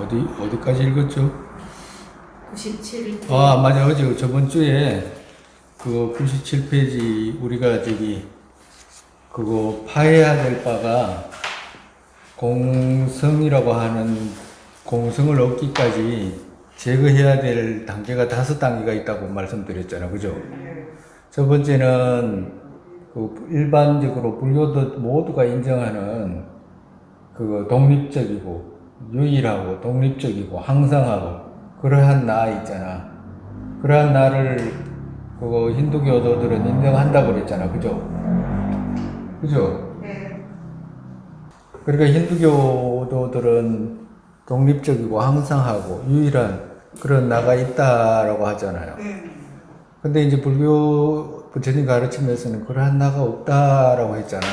어디까지 읽었죠? 97. 아, 맞아. 어제 저번 주에 그 97페이지 우리가 그거 파해야 될 바가 공성이라고 하는 공성을 얻기까지 제거해야 될 단계가 5단계가 있다고 말씀드렸잖아. 그죠? 첫 번째는 그 일반적으로 불교도 모두가 인정하는 그 독립적이고 유일하고 독립적이고 항상하고 그러한 나 있잖아. 그러한 나를 그거 힌두교도들은 인정한다고 그랬잖아. 그죠? 그죠? 네. 그러니까 힌두교도들은 독립적이고 항상하고 유일한 그런 나가 있다라고 하잖아요. 근데 이제 불교 부처님 가르침에서는 그러한 나가 없다라고 했잖아.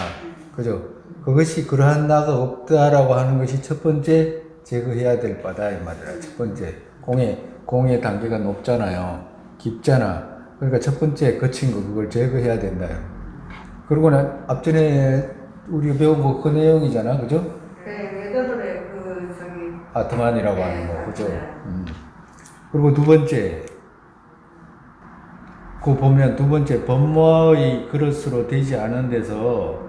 그죠? 그것이 그러한 나가 없다라고 하는 것이 첫 번째 제거해야 될 바다 이 말이라. 첫 번째 공의 단계가 높잖아요. 깊잖아. 그러니까 첫 번째 거친 거 그걸 제거해야 된다요. 그리고 난 앞전에 우리가 배운 거 그 내용이잖아. 그죠? 네, 외도들의 저기. 아트만이라고 하는 네, 거. 그죠? 맞아요. 그리고 두 번째 그 보면 두 번째 법모의 그릇으로 되지 않은 데서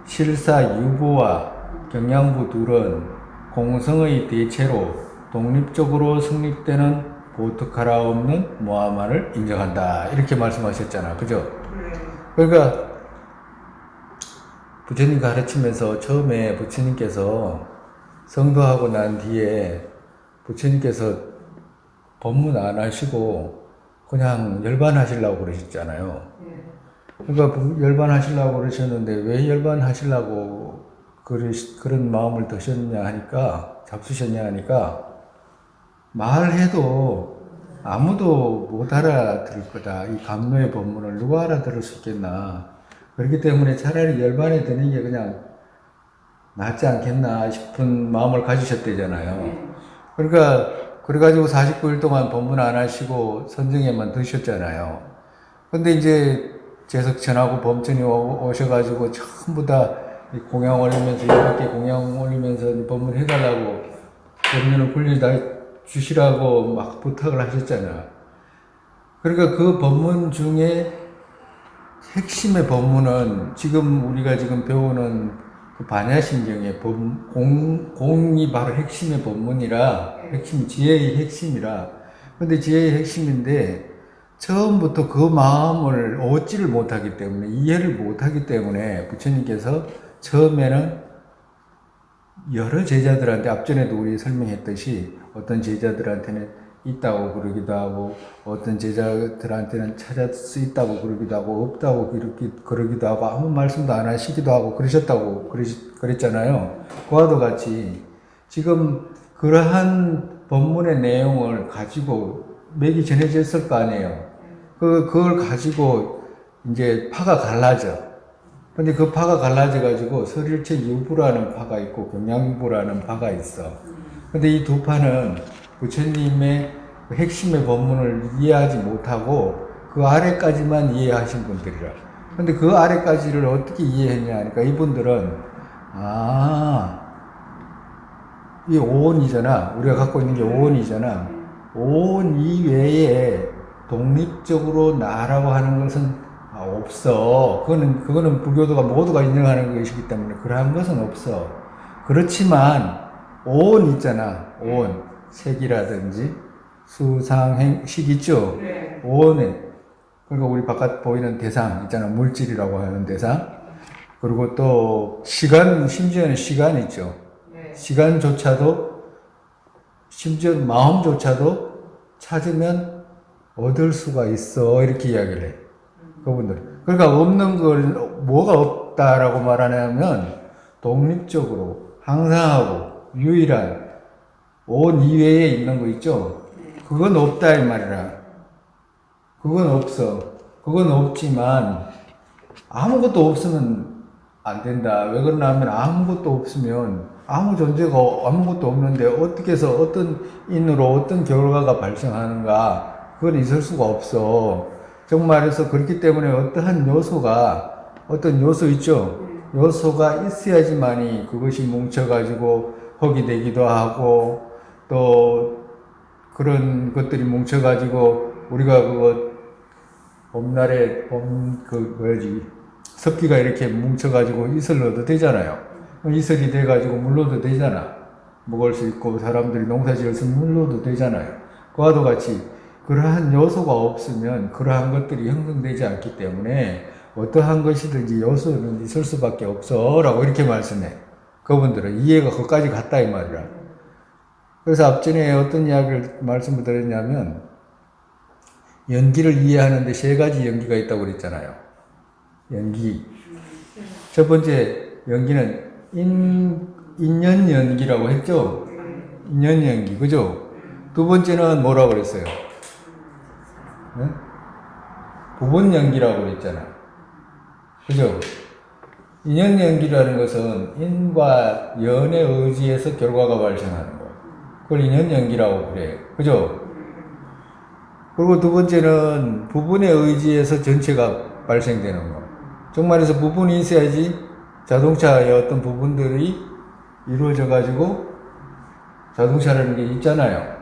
실사 유보와 경양부 둘은 공성의 대체로 독립적으로 성립되는 보특하라 없는 모함만을 인정한다 이렇게 말씀하셨잖아. 그죠? 그러니까 부처님 가르치면서 처음에 부처님께서 성도하고 난 뒤에 부처님께서 법문 안 하시고 그냥 열반하시려고 그러셨잖아요. 그러니까 열반하시려고 그러셨는데 왜 열반하시려고 그런 마음을 드셨냐 하니까 잡수셨냐 하니까 말해도 아무도 못 알아들을 거다. 이 감노의 법문을 누가 알아들을 수 있겠나. 그렇기 때문에 차라리 열반에 드는 게 그냥 낫지 않겠나 싶은 마음을 가지셨대잖아요. 그러니까 그래가지고 49일 동안 법문 안 하시고 선정에만 드셨잖아요. 근데 이제 재석천하고 범천이 오셔가지고 전부 다 공양 올리면서 10개 공양 올리면서 법문 해달라고 법문을 불려다 주시라고 막 부탁을 하셨잖아. 그러니까 그 법문 중에 핵심의 법문은 지금 우리가 지금 배우는 그 반야심경의 공이 바로 핵심의 법문이라 지혜의 핵심이라. 근데 지혜의 핵심인데 처음부터 그 마음을 얻지를 못하기 때문에 이해를 못하기 때문에 부처님께서 처음에는 여러 제자들한테 앞전에도 우리 설명했듯이 어떤 제자들한테는 있다고 그러기도 하고 어떤 제자들한테는 찾을 수 있다고 그러기도 하고 없다고 그러기도 하고 아무 말씀도 안 하시기도 하고 그러셨다고 그랬잖아요. 그와도 같이 지금 그러한 법문의 내용을 가지고 맥이 전해졌을 거 아니에요. 그걸 가지고 이제 파가 갈라져. 근데 그 파가 갈라져가지고 설일체 유부라는 파가 있고 경양유부라는 파가 있어. 근데 이 두 파는 부처님의 그 핵심의 법문을 이해하지 못하고 그 아래까지만 이해하신 분들이라. 근데 그 아래까지를 어떻게 이해했냐 하니까 이분들은 이 오온이잖아. 우리가 갖고 있는 게 오온이잖아. 오온 이외에 독립적으로 나라고 하는 것은 없어. 그거는 불교도가 모두가 인정하는 것이기 때문에 그러한 것은 없어. 그렇지만 오온 있잖아. 오온. 색이라든지 수상행식 있죠. 오온에 그러니까 우리 바깥 보이는 대상 있잖아. 물질이라고 하는 대상. 그리고 또 시간, 심지어는 시간 있죠. 시간조차도 심지어 마음조차도 찾으면 얻을 수가 있어. 이렇게 이야기를 해. 그분들. 그러니까 없는 걸 뭐가 없다라고 말하냐면 독립적으로 항상하고 유일한 온 이외에 있는 거 있죠? 그건 없다 이 말이라. 그건 없어. 그건 없지만 아무것도 없으면 안 된다. 왜 그러냐 하면 아무것도 없으면 아무 존재가 아무것도 없는데 어떻게 해서 어떤 인으로 어떤 결과가 발생하는가 그건 있을 수가 없어. 정말해서 그렇기 때문에 어떠한 어떤 요소 있죠? 요소가 있어야지만이 그것이 뭉쳐가지고 흙이 되기도 하고 또 그런 것들이 뭉쳐가지고 우리가 그거 봄날에 습기가 이렇게 뭉쳐가지고 이슬 넣어도 되잖아요. 이슬이 돼가지고 물 넣어도 되잖아. 먹을 수 있고 사람들이 농사 지어서 물 넣어도 되잖아요. 그와도 같이 그러한 요소가 없으면 그러한 것들이 형성되지 않기 때문에 어떠한 것이든지 요소는 있을 수밖에 없어 라고 이렇게 말씀해. 그분들은 이해가 거기까지 갔다 이 말이라. 그래서 앞전에 어떤 이야기를 말씀을 드렸냐면 연기를 이해하는데 세 가지 연기가 있다고 그랬잖아요. 연기. 첫 번째 연기는 인연 연기라고 했죠. 인연 연기, 그죠? 두 번째는 뭐라고 그랬어요? 네? 부분 연기라고 그랬잖아. 그죠? 인연 연기라는 것은 인과 연의 의지에서 결과가 발생하는 거예요. 그걸 인연 연기라고 그래요. 그죠? 그리고 두 번째는 부분의 의지에서 전체가 발생되는 거. 정말에서 부분이 있어야지 자동차의 어떤 부분들이 이루어져 가지고 자동차라는 게 있잖아요.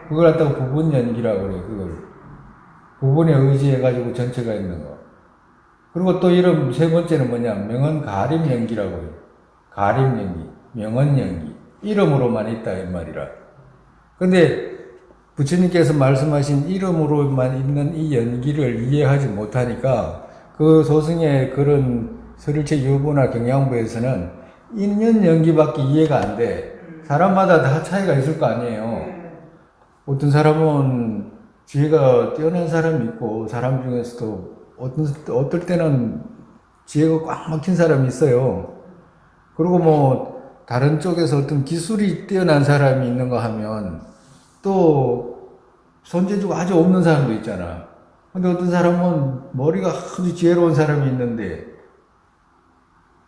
그걸 갖다가 부분 연기라고 그래요. 그걸 부분에 의지해 가지고 전체가 있는 거. 그리고 또 이런 세 번째는 뭐냐? 명언 가림 연기라고 해요. 가림 연기, 명언 연기. 이름으로만 있다 이 말이라. 근데 부처님께서 말씀하신 이름으로만 있는 이 연기를 이해하지 못하니까 그 소승의 그런 설일체 유부나 경양부에서는 인연 연기밖에 이해가 안 돼. 사람마다 다 차이가 있을 거 아니에요. 어떤 사람은 지혜가 뛰어난 사람이 있고 사람 중에서도 어떨 때는 지혜가 꽉 막힌 사람이 있어요. 그리고 뭐 다른 쪽에서 어떤 기술이 뛰어난 사람이 있는가 하면 또 손재주가 아주 없는 사람도 있잖아. 근데 어떤 사람은 머리가 아주 지혜로운 사람이 있는데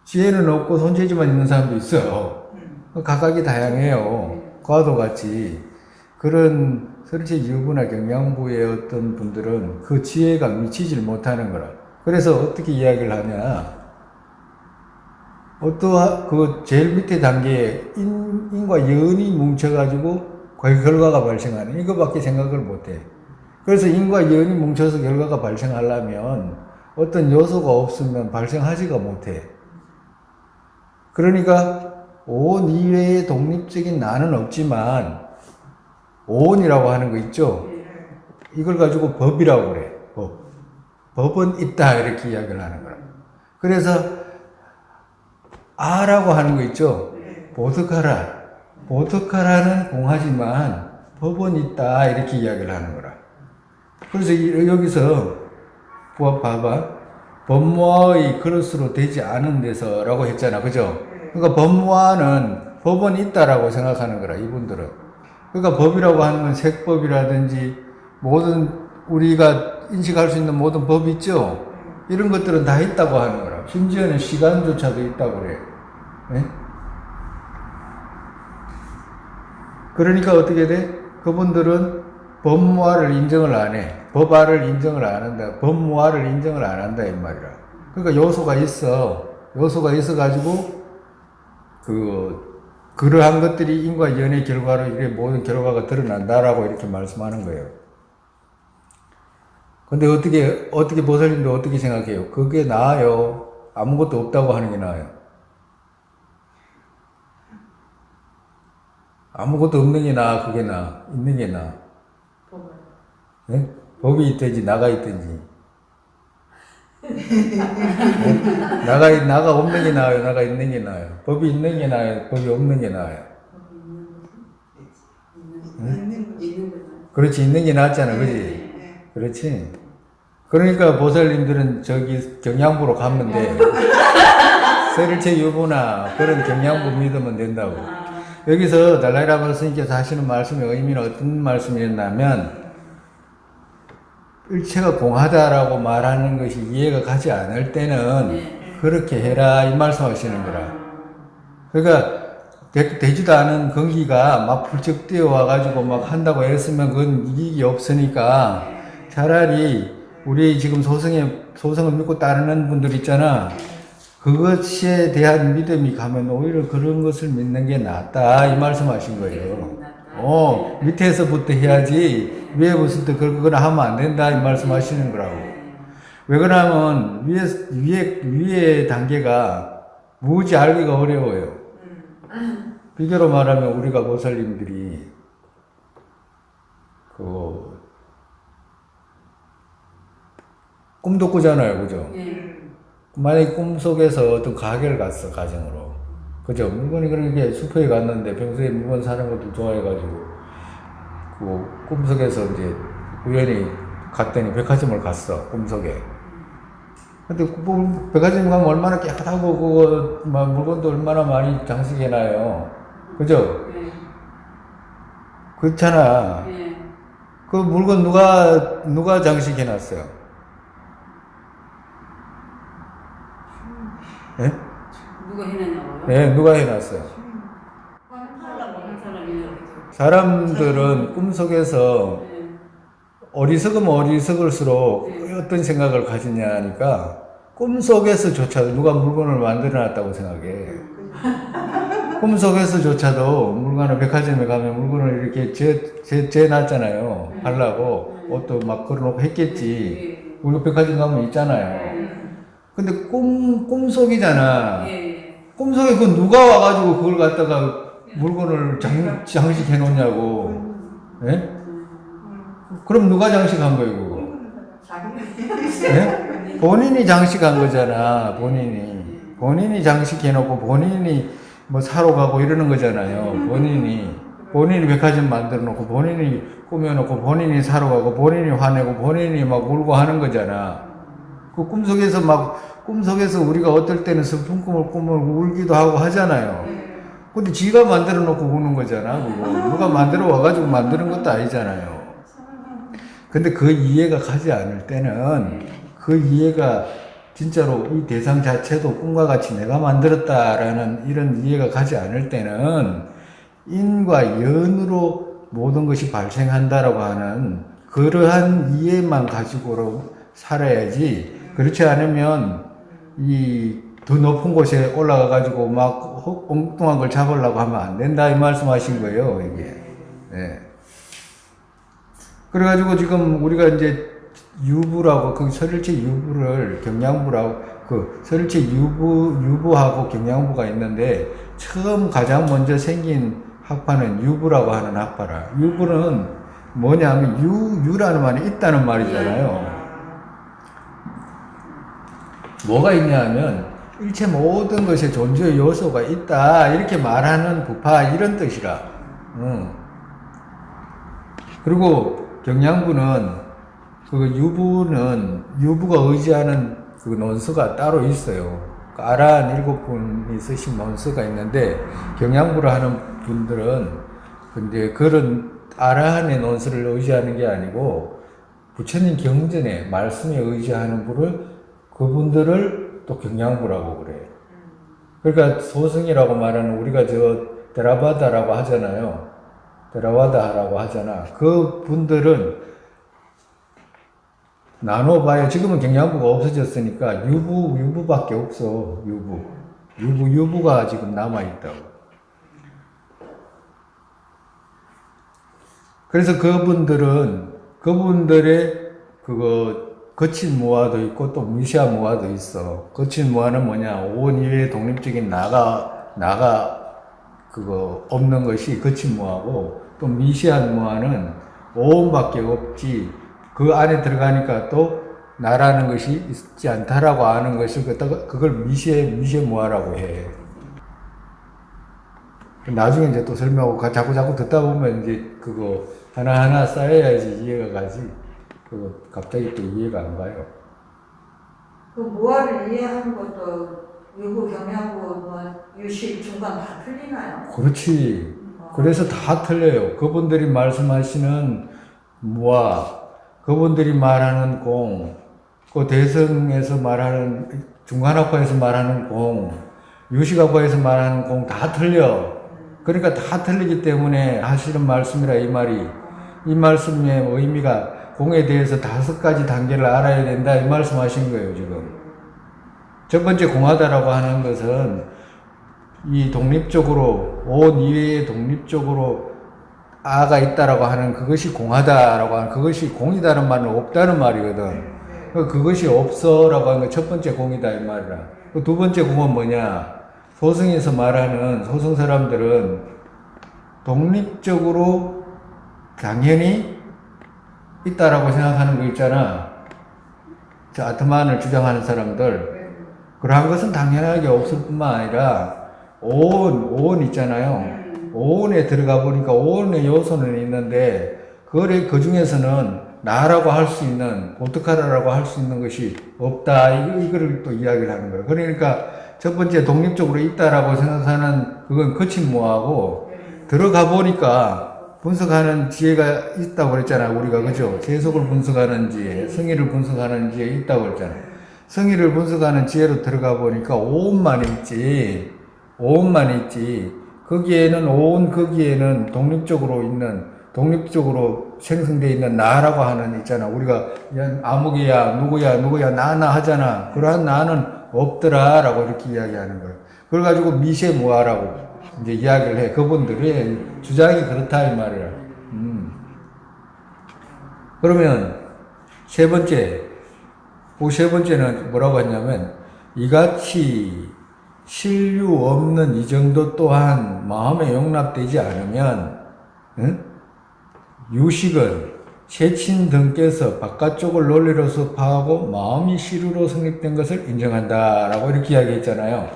지혜는 없고 손재주만 있는 사람도 있어요. 각각이 다양해요. 과도 같이 그런 설치 유부나 경양부의 어떤 분들은 그 지혜가 미치질 못하는 거라. 그래서 어떻게 이야기를 하냐? 그 제일 밑에 단계에 인과 연이 뭉쳐가지고 그 결과가 발생하는 이거밖에 생각을 못해. 그래서 인과 연이 뭉쳐서 결과가 발생하려면 어떤 요소가 없으면 발생하지가 못해. 그러니까 온 이외의 독립적인 나는 없지만 오온이라고 하는 거 있죠? 이걸 가지고 법이라고 그래. 법. 법은 있다 이렇게 이야기를 하는 거라. 그래서 아라고 하는 거 있죠? 보득하라. 보득하라는 공하지만 법은 있다 이렇게 이야기를 하는 거라. 그래서 여기서 봐봐. 법무화의 그릇으로 되지 않은 데서라고 했잖아. 그죠? 그러니까 법무화는 법은 있다라고 생각하는 거라 이분들은. 그러니까 법이라고 하는 건 색법이라든지 모든 우리가 인식할 수 있는 모든 법이 있죠? 이런 것들은 다 있다고 하는 거라. 심지어는 시간조차도 있다고 그래. 네? 그러니까 어떻게 돼? 그분들은 법무화를 인정을 안 해. 법화를 인정을 안 한다. 법무화를 인정을 안 한다 이 말이라. 그러니까 요소가 있어가지고 그러한 것들이 인과 연의 결과로 이게 모든 결과가 드러난다라고 이렇게 말씀하는 거예요. 근데 어떻게 보살님도 어떻게 생각해요? 그게 나아요? 아무것도 없다고 하는 게 나아요? 아무것도 없는 게 나아? 그게 나아? 있는 게 나아? 네? 법이 있든지 나가 있든지. 네? 나가 없는 게 나아요? 나가 있는 게 나아요? 법이 있는 게 나아요? 법이 없는 게 나아요? 그렇지, 있는 게 낫잖아, 그지? 그렇지. 그러니까 보살님들은 저기 경양부로 가면 돼. 세를체 유부나 그런 경양부 믿으면 된다고. 여기서 달라이라마 스님께서 하시는 말씀의 의미는 어떤 말씀이었냐면, 일체가 공하다라고 말하는 것이 이해가 가지 않을 때는 그렇게 해라 이 말씀하시는 거라. 그러니까 되지도 않은 건기가 막 불쩍 뛰어와가지고 막 한다고 했으면 그건 이익이 없으니까 차라리 우리 지금 소성을 믿고 따르는 분들 있잖아. 그것에 대한 믿음이 가면 오히려 그런 것을 믿는 게 낫다 이 말씀하신 거예요. 밑에서부터 해야지 위에부터 그거나 하면 안 된다 이 말씀하시는 거라고. 왜 그러냐면 위에 단계가 무지 알기가 어려워요. 비교로 말하면 우리가 보살님들이 꿈도 꾸잖아요, 그죠? 만약에 꿈속에서 어떤 가게를 갔어, 가정으로. 그죠? 물건이 그렇게 슈퍼에 갔는데 평소에 물건 사는 것도 좋아해가지고, 꿈속에서 이제 우연히 갔더니 백화점을 갔어, 꿈속에. 근데 백화점 가면 얼마나 깨끗하고, 물건도 얼마나 많이 장식해놔요. 그죠? 그렇잖아. 그 물건 누가 장식해놨어요? 예? 누가 해놨냐고요? 네, 누가 해놨어요? 한 사람이 사람들은 꿈속에서 어리석으면 어리석을수록 어떤 생각을 가지냐 하니까 꿈속에서조차도 누가 물건을 만들어놨다고 생각해. 꿈속에서조차도 물건을 백화점에 가면 물건을 이렇게 재놨잖아요. 하려고 옷도 막 걸어놓고 했겠지. 우리가 백화점 가면 있잖아요. 근데 꿈속이잖아. 꿈속에 그 누가 와가지고 그걸 갖다가 물건을 장식해 놓냐고. 예? 그럼 누가 장식한 거예요, 그거? 예? 본인이 장식한 거잖아, 본인이 장식해 놓고 본인이 뭐 사러 가고 이러는 거잖아요. 본인이 백화점 만들어 놓고 본인이 꾸며 놓고 본인이 사러 가고 본인이 화내고 본인이 막 울고 하는 거잖아. 그 꿈속에서 우리가 어떨 때는 슬픈 꿈을 꾸면 울기도 하고 하잖아요. 근데 지가 만들어 놓고 우는 거잖아, 그거. 누가 만들어 와가지고 만드는 것도 아니잖아요. 근데 그 이해가 가지 않을 때는, 그 이해가 진짜로 이 대상 자체도 꿈과 같이 내가 만들었다라는 이런 이해가 가지 않을 때는 인과 연으로 모든 것이 발생한다라고 하는 그러한 이해만 가지고 살아야지. 그렇지 않으면 이 더 높은 곳에 올라가가지고 막 엉뚱한 걸 잡으려고 하면 안 된다 이 말씀하신 거예요, 이게. 네. 그래가지고 지금 우리가 이제 유부라고 그 설일체 유부를 경양부라고 그 설일체 유부하고 경양부가 있는데 처음 가장 먼저 생긴 학파는 유부라고 하는 학파라. 유부는 뭐냐면 유라는 말이 있다는 말이잖아요. 뭐가 있냐면 일체 모든 것에 존재의 요소가 있다 이렇게 말하는 부파 이런 뜻이라. 그리고 경양부는 유부가 의지하는 그 논서가 따로 있어요. 그 아라한 7분이 쓰신 논서가 있는데 경양부를 하는 분들은 근데 그런 아라한의 논서를 의지하는 게 아니고 부처님 경전에 말씀에 의지하는 그분들을 또 경양부라고 그래. 그러니까 소승이라고 말하는 우리가 데라바다라고 하잖아요. 데라와다라고 하잖아. 그 분들은 나눠봐요. 지금은 경양부가 없어졌으니까 유부밖에 없어. 유부가 지금 남아있다고. 그래서 그분들의 거친 무아도 있고 또 미시아 무아도 있어. 거친 무아는 뭐냐? 온 이외의 독립적인 없는 것이 거친 무아고, 또 미시한 무아는 오온밖에 없지, 그 안에 들어가니까 또 나라는 것이 있지 않다라고 아는 것을 그걸 미시의 무아라고 해. 나중에 이제 또 설명하고 자꾸 듣다 보면 이제 그거 하나하나 쌓여야지 이해가 가지. 그거 갑자기 또 이해가 안 가요. 그 무아를 이해하는 것도 유부, 경양부, 유실, 중간 다 틀리나요? 그렇지. 그래서 다 틀려요. 그분들이 말씀하시는 무아, 그분들이 말하는 공, 그 대성에서 말하는, 중간학파에서 말하는 공, 유식학파에서 말하는 공 다 틀려. 그러니까 다 틀리기 때문에 하시는 말씀이라 이 말씀의 의미가 공에 대해서 5가지 단계를 알아야 된다 이 말씀하신 거예요, 지금. 첫 번째 공하다라고 하는 것은 이 독립적으로 온 이외에 독립적으로 아가 있다라고 하는 그것이 공하다라고 하는 그것이 공이다는 말은 없다는 말이거든. 그것이 없어라고 하는 거 첫 번째 공이다 이 말이라. 그 두 번째 공은 뭐냐? 소승에서 말하는 소승 사람들은 독립적으로 당연히 있다라고 생각하는 거 있잖아. 저 아트만을 주장하는 사람들. 그러한 것은 당연하게 없을 뿐만 아니라 오온 있잖아요. 오온에 들어가 보니까 오온의 요소는 있는데 그 중에서는 나라고 할 수 있는 고트카라라고 할 수 있는 것이 없다. 이거를 또 이야기를 하는 거예요. 그러니까 첫 번째 독립적으로 있다라고 생각하는 그건 거친모하고 들어가 보니까 분석하는 지혜가 있다고 그랬잖아. 우리가 그죠? 재속을 분석하는 지혜, 성의를 분석하는 지혜 있다고 그랬잖아. 성의를 분석하는 지혜로 들어가 보니까 오온만 있지. 오온만 있지. 거기에는 독립적으로 생성되어 있는 나라고 하는 있잖아. 우리가 아무개야, 누구야, 나나 하잖아. 그러한 나는 없더라라고 이렇게 이야기하는 거예요. 그래가지고 미세무아라고 이제 이야기를 해. 그분들의 주장이 그렇다 이 말이야. 그러면 세 번째는 뭐라고 했냐면 이같이 신류 없는 이 정도 또한 마음에 용납되지 않으면 유식은 세친 등께서 바깥쪽을 논리로서 파하고 마음이 시류로 성립된 것을 인정한다라고 이렇게 이야기했잖아요.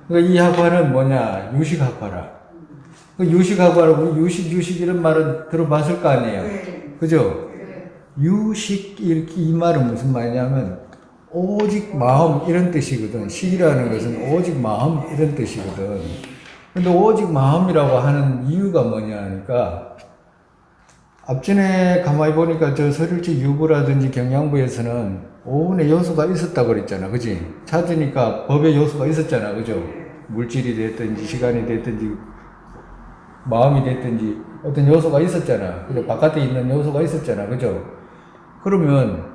그러니까 이 학파는 뭐냐? 유식학파라. 그 유식학파라고 유식 이런 말은 들어봤을 거 아니에요. 그죠? 유식 이렇게 이 말은 무슨 말이냐면 오직 마음 이런 뜻이거든. 식이라는 것은 오직 마음 이런 뜻이거든. 근데 오직 마음이라고 하는 이유가 뭐냐 하니까 앞전에 가만히 보니까 저 서rir지 유부라든지 경양부에서는 오운의 요소가 있었다고 그랬잖아. 그지? 찾으니까 법의 요소가 있었잖아. 그죠? 물질이 됐든지 시간이 됐든지 마음이 됐든지 어떤 요소가 있었잖아. 그죠? 바깥에 있는 요소가 있었잖아. 그죠? 그러면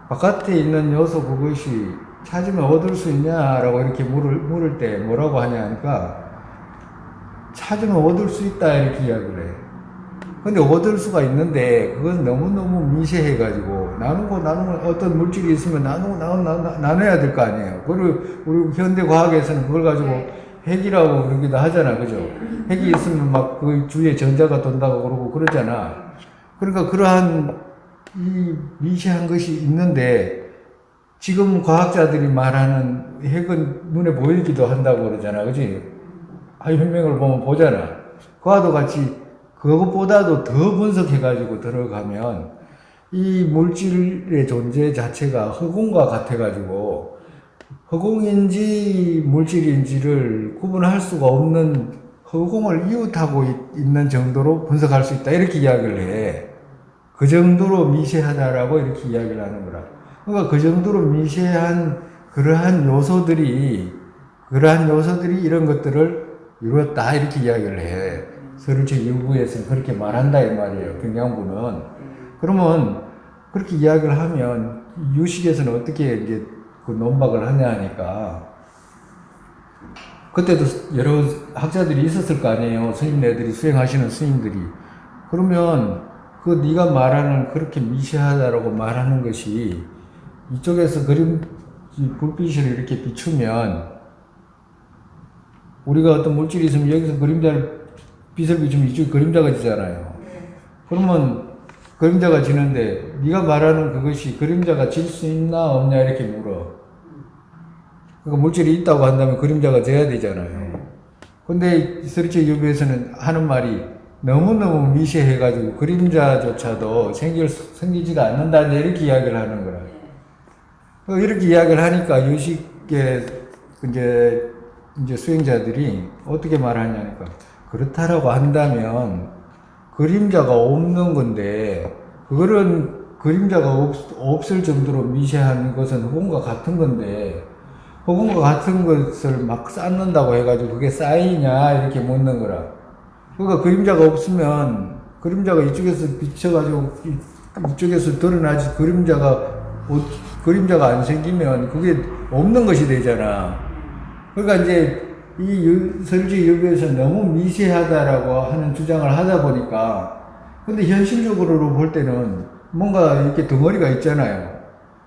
바깥에 있는 요소 그것이 찾으면 얻을 수 있냐라고 이렇게 물을 때 뭐라고 하냐 하니까 찾으면 얻을 수 있다 이렇게 이야기를 해. 근데 얻을 수가 있는데 그건 너무너무 미세해가지고 나누면 어떤 물질이 있으면 나눠야 될 거 아니에요. 그리고 우리 현대 과학에서는 그걸 가지고 핵이라고 그러기도 하잖아. 그죠? 핵이 있으면 막 그 주위에 전자가 돈다고 그러고 그러잖아. 그러니까 그러한 이 미세한 것이 있는데 지금 과학자들이 말하는 핵은 눈에 보이기도 한다고 그러잖아. 그지? 혁명을 보면 보잖아. 그와도 같이 그것보다도 더 분석해가지고 들어가면 이 물질의 존재 자체가 허공과 같아가지고 허공인지 물질인지를 구분할 수가 없는 허공을 이웃하고 있는 정도로 분석할 수 있다. 이렇게 이야기를 해. 그 정도로 미세하다라고 이렇게 이야기를 하는 거라. 그러니까 그 정도로 미세한 그러한 요소들이 이런 것들을 이루었다. 이렇게 이야기를 해. 서른책 일부에서는 그렇게 말한다 이 말이에요. 경양부는. 그러면 그렇게 이야기를 하면 유식에서는 어떻게 이제 그 논박을 하냐 하니까 그때도 여러 학자들이 있었을 거 아니에요. 스님네들이 수행하시는 스님들이. 그러면 그 네가 말하는 그렇게 미세하다라고 말하는 것이 이쪽에서 불빛을 이렇게 비추면 우리가 어떤 물질이 있으면 여기서 빛을 비추면 이쪽에 그림자가 지잖아요. 그러면 그림자가 지는데 네가 말하는 그것이 그림자가 질 수 있나 없냐 이렇게 물어. 그러니까 물질이 있다고 한다면 그림자가 져야 되잖아요. 근데 서리체 유부에서는 하는 말이 너무너무 미세해가지고 그림자조차도 생기지가 않는다 이렇게 이야기를 하는 거라. 이렇게 이야기를 하니까 유식의 이제 수행자들이 어떻게 말하냐니까 그렇다라고 한다면 그림자가 없는 건데 그거는 그림자가 없을 정도로 미세한 것은 허공과 같은 건데 허공과 같은 것을 막 쌓는다고 해가지고 그게 쌓이냐 이렇게 묻는 거라. 그러니까 그림자가 없으면 그림자가 이쪽에서 비쳐가지고 이쪽에서 드러나지 그림자가 안 생기면 그게 없는 것이 되잖아. 그러니까 이제 이 설지 유교에서 너무 미세하다라고 하는 주장을 하다 보니까 근데 현실적으로 볼 때는 뭔가 이렇게 덩어리가 있잖아요.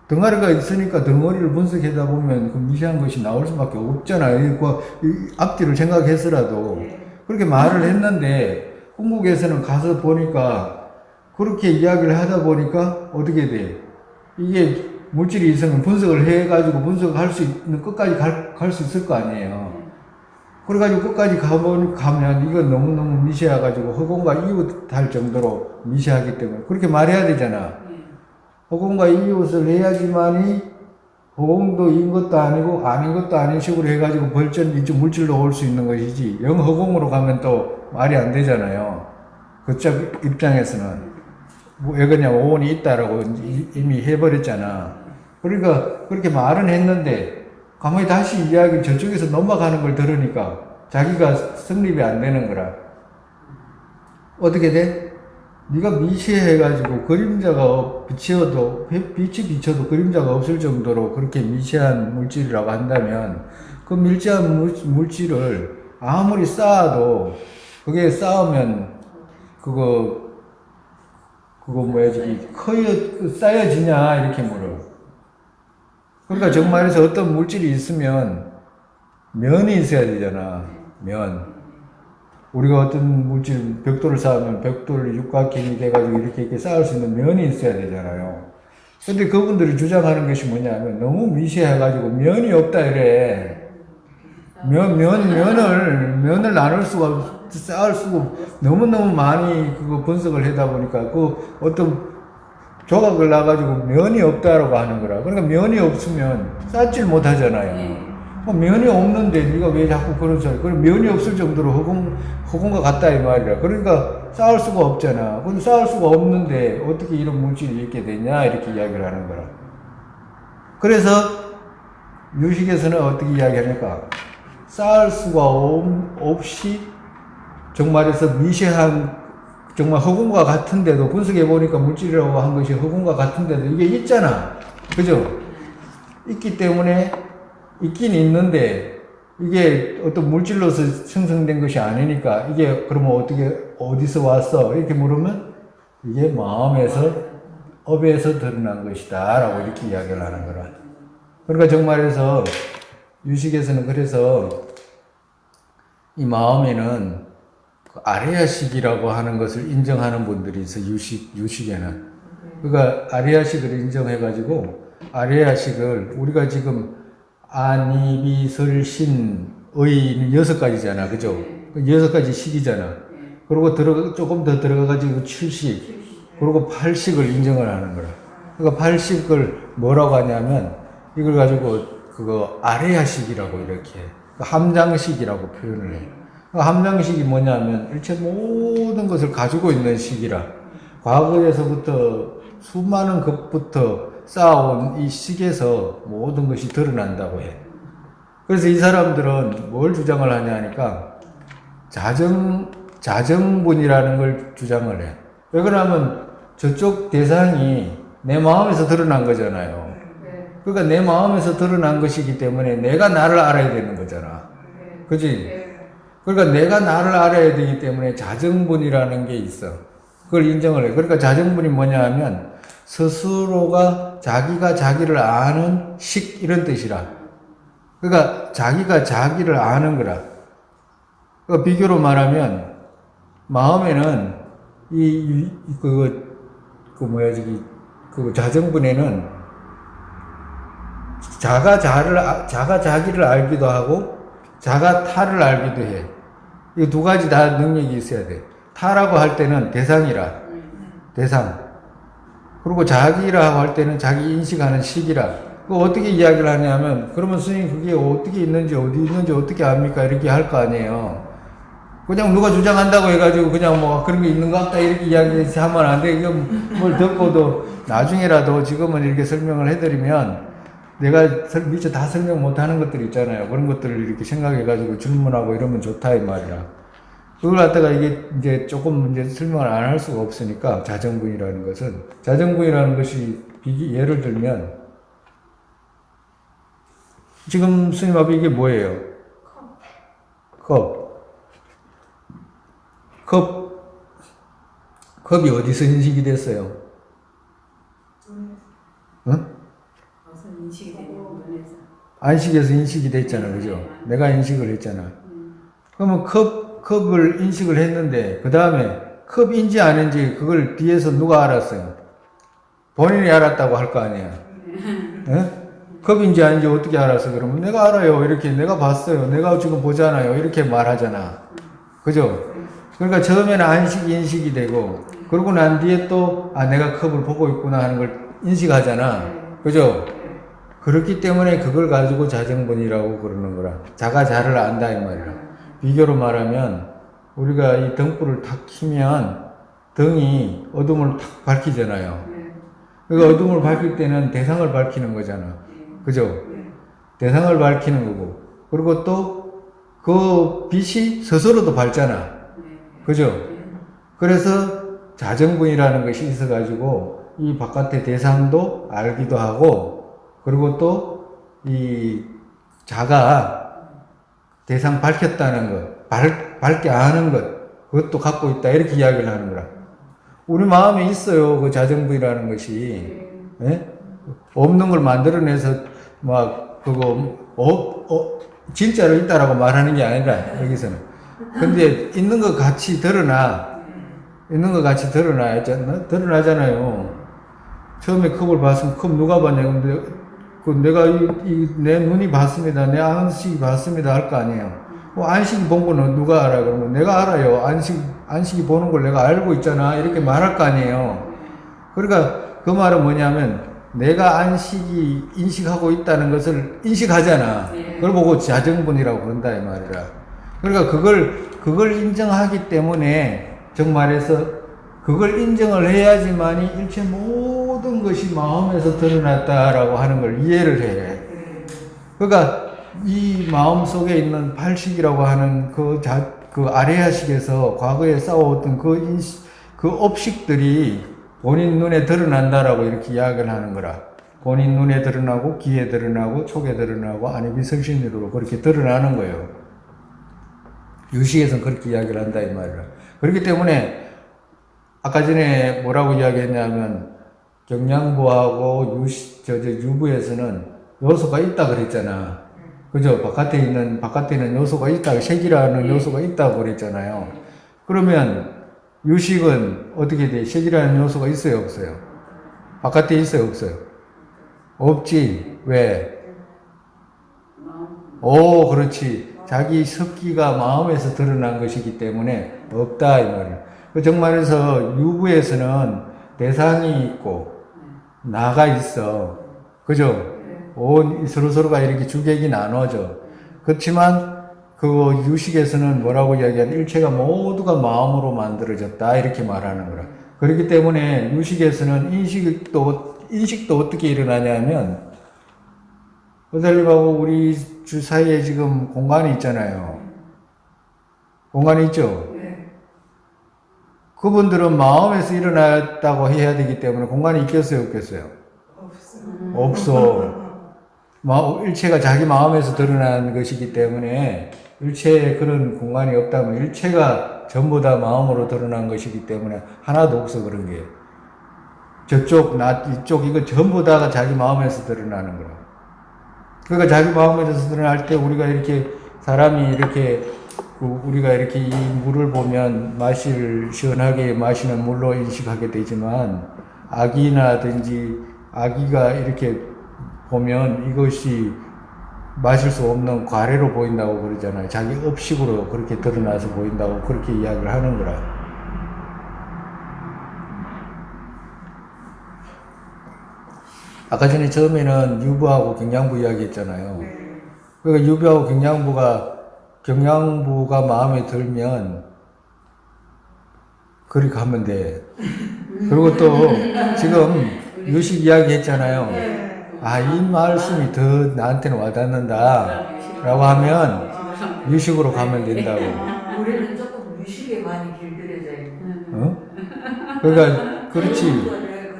덩어리가 있으니까 덩어리를 분석하다 보면 그 미세한 것이 나올 수밖에 없잖아요. 이 앞뒤를 생각해서라도. 그렇게 말을 했는데, 한국에서는 가서 보니까, 그렇게 이야기를 하다 보니까 어떻게 돼? 이게 물질이 있으면 분석을 해가지고 분석할 수 있는 끝까지 갈 수 있을 거 아니에요. 그래가지고 끝까지 가면 이건 너무너무 미세해가지고 허공과 이웃할 정도로 미세하기 때문에 그렇게 말해야 되잖아. 허공과 이웃을 해야지만이 허공도 것도 아니고 아닌 것도 아닌 식으로 해가지고 벌전이지 물질로 올 수 있는 것이지 영 허공으로 가면 또 말이 안 되잖아요. 그쪽 입장에서는 왜 그러냐면 오온이 있다라고 이미 해버렸잖아. 그러니까 그렇게 말은 했는데 가만히 다시 이야기 저쪽에서 넘어가는 걸 들으니까 자기가 성립이 안 되는 거라. 어떻게 돼? 네가 미시해가지고 그림자가 빛이 비쳐도 그림자가 없을 정도로 그렇게 미세한 물질이라고 한다면 그 밀재한 물질을 아무리 쌓아도 그게 쌓으면 그거 뭐야 저기 쌓여지냐 이렇게 물어. 그러니까 정말에서 어떤 물질이 있으면 면이 있어야 되잖아. 면. 우리가 어떤 물질, 벽돌을 쌓으면 벽돌 육각형이 돼가지고 이렇게 쌓을 수 있는 면이 있어야 되잖아요. 근데 그분들이 주장하는 것이 뭐냐면 너무 미세해가지고 면이 없다 이래. 면을 나눌 수가, 쌓을 수가 너무너무 많이 그거 분석을 하다 보니까 그 어떤 조각을 놔가지고 면이 없다라고 하는 거라. 그러니까 면이 없으면 쌓질 못하잖아요. 면이 없는데 네가 왜 자꾸 그런 소리? 그럼 면이 없을 정도로 허공과 같다 이 말이라. 그러니까 쌓을 수가 없잖아. 근데 쌓을 수가 없는데 어떻게 이런 물질이 있게 되냐 이렇게 이야기를 하는 거라. 그래서 유식에서는 어떻게 이야기하니까 쌓을 수가 없이 정말에서 미세한 정말 허공과 같은데도 분석해 보니까 물질이라고 한 것이 허공과 같은데도 이게 있잖아. 그죠? 있기 때문에 있긴 있는데 이게 어떤 물질로서 생성된 것이 아니니까 이게 그러면 어떻게 어디서 왔어? 이렇게 물으면 이게 마음에서 업에서 드러난 것이다 라고 이렇게 이야기를 하는 거라. 그러니까 정말에서 유식에서는 그래서 이 마음에는 아레아식이라고 하는 것을 인정하는 분들이 있어. 유식에는. 그러니까 아레아식을 인정해가지고 아레아식을 우리가 지금 아니비설신 의는 6가지잖아. 그죠? 6가지 식이잖아. 그리고 조금 더 들어가가지고 7식, 그리고 8식을 인정을 하는 거라. 그러니까 8식을 뭐라고 하냐면 이걸 가지고 그거 아레아식이라고 이렇게 함장식이라고 표현을 해. 함장식이 뭐냐면 일체 모든 것을 가지고 있는 식이라. 과거에서부터 수많은 것부터 쌓아온 이 식에서 모든 것이 드러난다고 해. 그래서 이 사람들은 뭘 주장을 하냐 하니까 자정분이라는 걸 주장을 해. 왜 그러냐면 저쪽 대상이 내 마음에서 드러난 거잖아요. 그러니까 내 마음에서 드러난 것이기 때문에 내가 나를 알아야 되는 거잖아. 그지? 그러니까 내가 나를 알아야 되기 때문에 자정분이라는 게 있어. 그걸 인정을 해. 그러니까 자정분이 뭐냐 하면 스스로가 자기가 자기를 아는 식 이런 뜻이라. 그러니까 자기가 자기를 아는 거라. 그러니까 비교로 말하면 마음에는 그 자정분에는 자가 자기를 알기도 하고 자가 타를 알기도 해. 이 두 가지 다 능력이 있어야 돼. 타라고 할 때는 대상이라. 대상. 그리고 자기라고 할 때는 자기 인식하는 식이라. 그 어떻게 이야기를 하냐면, 그러면 스님 그게 어떻게 있는지, 어디 있는지 어떻게 압니까? 이렇게 할 거 아니에요. 그냥 누가 주장한다고 해가지고 그냥 뭐 그런 게 있는 것 같다 이렇게 이야기하면 안 돼. 이건 뭘 듣고도 나중에라도 지금은 이렇게 설명을 해드리면 내가 미처 다 설명 못하는 것들 있잖아요. 그런 것들을 이렇게 생각해가지고 질문하고 이러면 좋다 이 말이야. 그걸 갖다가 이게 이제 조금 이제 설명을 안 할 수가 없으니까 자정분이라는 것이 예를 들면 지금 스님 앞에 이게 뭐예요? 컵이 어디서 인식이 됐어요? 응? 어서 인식이 되는 눈에서. 안식에서 인식이 됐잖아, 그죠? 내가 인식을 했잖아. 그러면 컵을 인식을 했는데, 그 다음에 컵인지 아닌지 그걸 뒤에서 누가 알았어요? 본인이 알았다고 할 거 아니야. 예? 컵인지 아닌지 어떻게 알았어? 그러면 내가 알아요. 이렇게 내가 봤어요. 내가 지금 보잖아요. 이렇게 말하잖아. 그죠? 그러니까 처음에는 안식이 인식이 되고, 그러고 난 뒤에 또, 아, 내가 컵을 보고 있구나 하는 걸 인식하잖아. 그죠? 그렇기 때문에 그걸 가지고 자정분이라고 그러는 거라. 자가 자를 안다, 이 말이야. 비교로 말하면, 우리가 이 등불을 탁 켜면, 등이 어둠을 탁 밝히잖아요. 그러니까 어둠을 밝힐 때는 대상을 밝히는 거잖아. 그죠? 대상을 밝히는 거고. 그리고 또 그 빛이 스스로도 밝잖아. 그죠? 그래서 자정분이라는 것이 있어가지고 이 바깥의 대상도 알기도 하고, 그리고 또 이 자가 대상 밝혔다는 것, 밝게 아는 것, 그것도 갖고 있다. 이렇게 이야기를 하는 거라. 우리 마음에 있어요. 그 자정분이라는 것이. 예? 없는 걸 만들어내서 막 그거 진짜로 있다라고 말하는 게 아니라 여기서는. 근데 있는 것 같이 드러나. 있는 것 같이 드러나잖아요. 처음에 컵을 봤으면 컵 누가 봤냐. 근데 내가 내 눈이 봤습니다. 내 안식이 봤습니다. 할 거 아니에요. 안식이 본 거는 누가 알아? 그러면 내가 알아요. 안식이 보는 걸 내가 알고 있잖아. 이렇게 말할 거 아니에요. 그러니까 그 말은 뭐냐면 내가 안식이 인식하고 있다는 것을 인식하잖아. 그걸 보고 자정분이라고 그런다 이 말이라. 그러니까 그걸 인정하기 때문에 정말해서 그걸 인정을 해야지만이 일체 모든 것이 마음에서 드러났다라고 하는 걸 이해를 해. 그러니까 이 마음 속에 있는 팔식이라고 하는 그 아레아식에서 과거에 쌓아왔던 그 업식들이 본인 눈에 드러난다라고 이렇게 이야기를 하는 거라. 본인 눈에 드러나고, 귀에 드러나고, 촉에 드러나고, 안이비성신으로 그렇게 드러나는 거예요. 유식에서는 그렇게 이야기를 한다, 이 말이라. 그렇기 때문에, 아까 전에 뭐라고 이야기했냐면, 경량부하고 유부에서는 요소가 있다 그랬잖아. 그죠? 바깥에 있는 요소가 있다, 색이라는 요소가 있다고 그랬잖아요. 그러면, 유식은 어떻게 돼? 색이라는 요소가 있어요, 없어요? 바깥에 있어요, 없어요? 없지. 왜? 오, 그렇지. 자기 습기가 마음에서 드러난 것이기 때문에 없다, 이 말이에요. 그 정말에서 유부에서는 대상이 있고, 나가 있어. 그죠? 서로서로가 이렇게 주객이 나눠져. 그렇지만, 그 유식에서는 뭐라고 이야기하냐. 일체가 모두가 마음으로 만들어졌다. 이렇게 말하는 거라. 그렇기 때문에 유식에서는 인식도 어떻게 일어나냐면, 선생님하고 우리 주 사이에 지금 공간이 있잖아요. 공간이 있죠? 그분들은 마음에서 일어났다고 해야 되기 때문에 공간이 있겠어요, 없겠어요? 없어. 일체가 자기 마음에서 드러난 것이기 때문에 일체에 그런 공간이 없다면 일체가 전부 다 마음으로 드러난 것이기 때문에 하나도 없어 그런 게. 저쪽, 이쪽 이거 전부 다가 자기 마음에서 드러나는 거라. 그러니까 자기 마음에서 드러날 때 우리가 이렇게 사람이 이렇게 우리가 이렇게 이 물을 보면 시원하게 마시는 물로 인식하게 되지만 아기가 이렇게 보면 이것이 마실 수 없는 과래로 보인다고 그러잖아요. 자기 업식으로 그렇게 드러나서 보인다고 그렇게 이야기를 하는 거라. 아까 전에 처음에는 유부하고 경량부 이야기 했잖아요. 그러니까 유부하고 경량부가 마음에 들면 그리 가면 돼. 그리고 또 지금 유식 이야기 했잖아요. 이 말씀이 더 나한테는 와닿는다. 라고 하면 유식으로 가면 된다고. 우리는 조금 유식에 많이 길들여져 있는. 그러니까, 그렇지.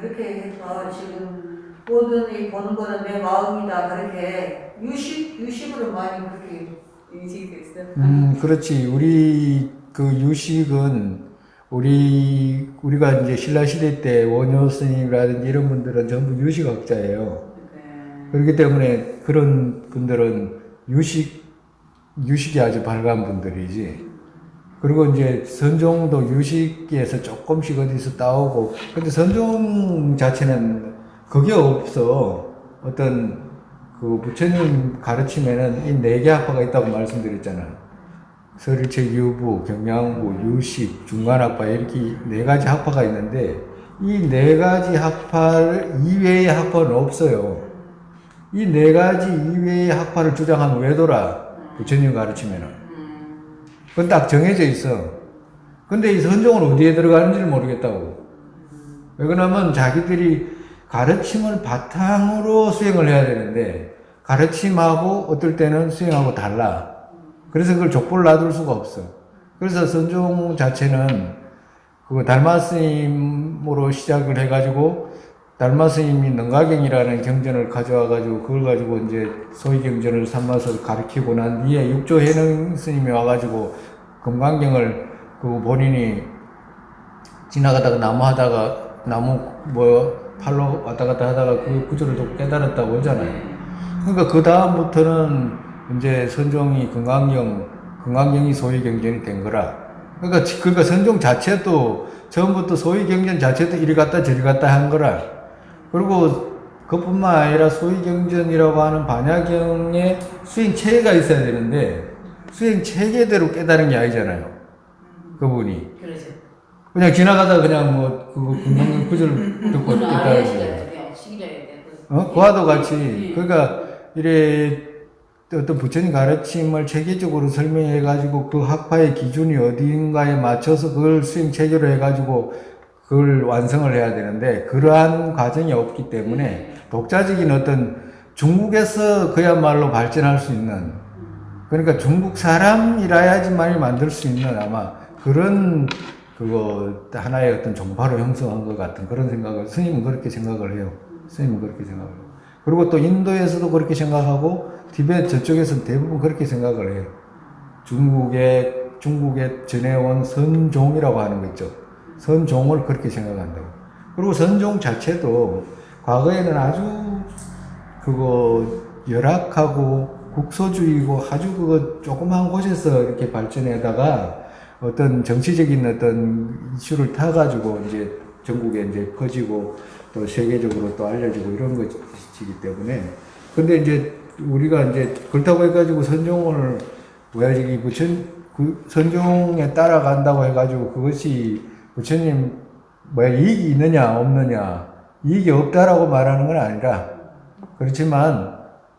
그렇게 해서 지금 모든 보는 거는 내 마음이다. 그렇게 유식으로 많이 그렇게 인식이 됐어. 그렇지. 우리 그 유식은 우리가 이제 신라시대 때 원효 스님이라든지 이런 분들은 전부 유식학자예요. 그렇기 때문에 그런 분들은 유식이 아주 발간 분들이지. 그리고 이제 선종도 유식에서 조금씩 어디서 따오고, 근데 선종 자체는 그게 없어. 어떤 그 부처님 가르침에는 이 네 개 학파가 있다고 말씀드렸잖아요. 설일체, 유부, 경양부, 유식, 중간학파 이렇게 네 가지 학파가 있는데 이 네 가지 학파 이외의 학파는 없어요. 이 네 가지 이외의 학파를 주장하면 왜 돌아? 부처님 가르치면은. 그건 딱 정해져 있어. 근데 이 선종은 어디에 들어가는지를 모르겠다고. 왜 그러냐면 자기들이 가르침을 바탕으로 수행을 해야 되는데 가르침하고 어떨 때는 수행하고 달라. 그래서 그걸 족보를 놔둘 수가 없어. 그래서 선종 자체는 그거 달마 스님으로 시작을 해가지고 달마 스님이 능가경이라는 경전을 가져와가지고 그걸 가지고 이제 소위 경전을 삼아서 가르치고 난 뒤에 육조 해능 스님이 와가지고 금강경을 그 본인이 지나가다가 나무 팔로 왔다 갔다 하다가 그 구조를 또 깨달았다고 하잖아요. 그러니까 그 다음부터는 이제 선종이 금강경이 소위 경전이 된 거라. 그러니까 선종 자체도 처음부터 소위 경전 자체도 이리 갔다 저리 갔다 한 거라. 그리고 그뿐만 아니라 소위 경전이라고 하는 반야경의 수행 체계가 있어야 되는데 수행 체계대로 깨달은 게 아니잖아요. 그분이. 그렇죠. 그냥 지나가다 그냥 뭐 그거 금강경 구절 듣고 깨달은 거예요. 그와도 같이 그러니까 이래 어떤 부처님 가르침을 체계적으로 설명해 가지고 그 학파의 기준이 어디인가에 맞춰서 그걸 수행 체계로 해 가지고 그걸 완성을 해야 되는데 그러한 과정이 없기 때문에 독자적인 어떤 중국에서 그야말로 발전할 수 있는 그러니까 중국 사람이라야지만이 만들 수 있는 아마 그런 그거 하나의 어떤 종파로 형성한 것 같은 그런 생각을 스님은 그렇게 생각을 해요. 스님은 그렇게 생각을 해요. 그리고 또 인도에서도 그렇게 생각하고 티베트 저쪽에서는 대부분 그렇게 생각을 해요. 중국에 전해온 선종이라고 하는 거 있죠. 선종을 그렇게 생각한다고. 그리고 선종 자체도 과거에는 아주 그거 열악하고 국소주의고 아주 그거 조그만 곳에서 이렇게 발전하다가 어떤 정치적인 어떤 이슈를 타가지고 이제 전국에 이제 퍼지고 또 세계적으로 또 알려지고 이런 것이기 때문에 근데 이제 우리가 이제 그렇다고 해가지고 선종을 왜 선종에 따라간다고 해가지고 그것이 부처님 이익이 있느냐 없느냐 이익이 없다라고 말하는 건 아니라 그렇지만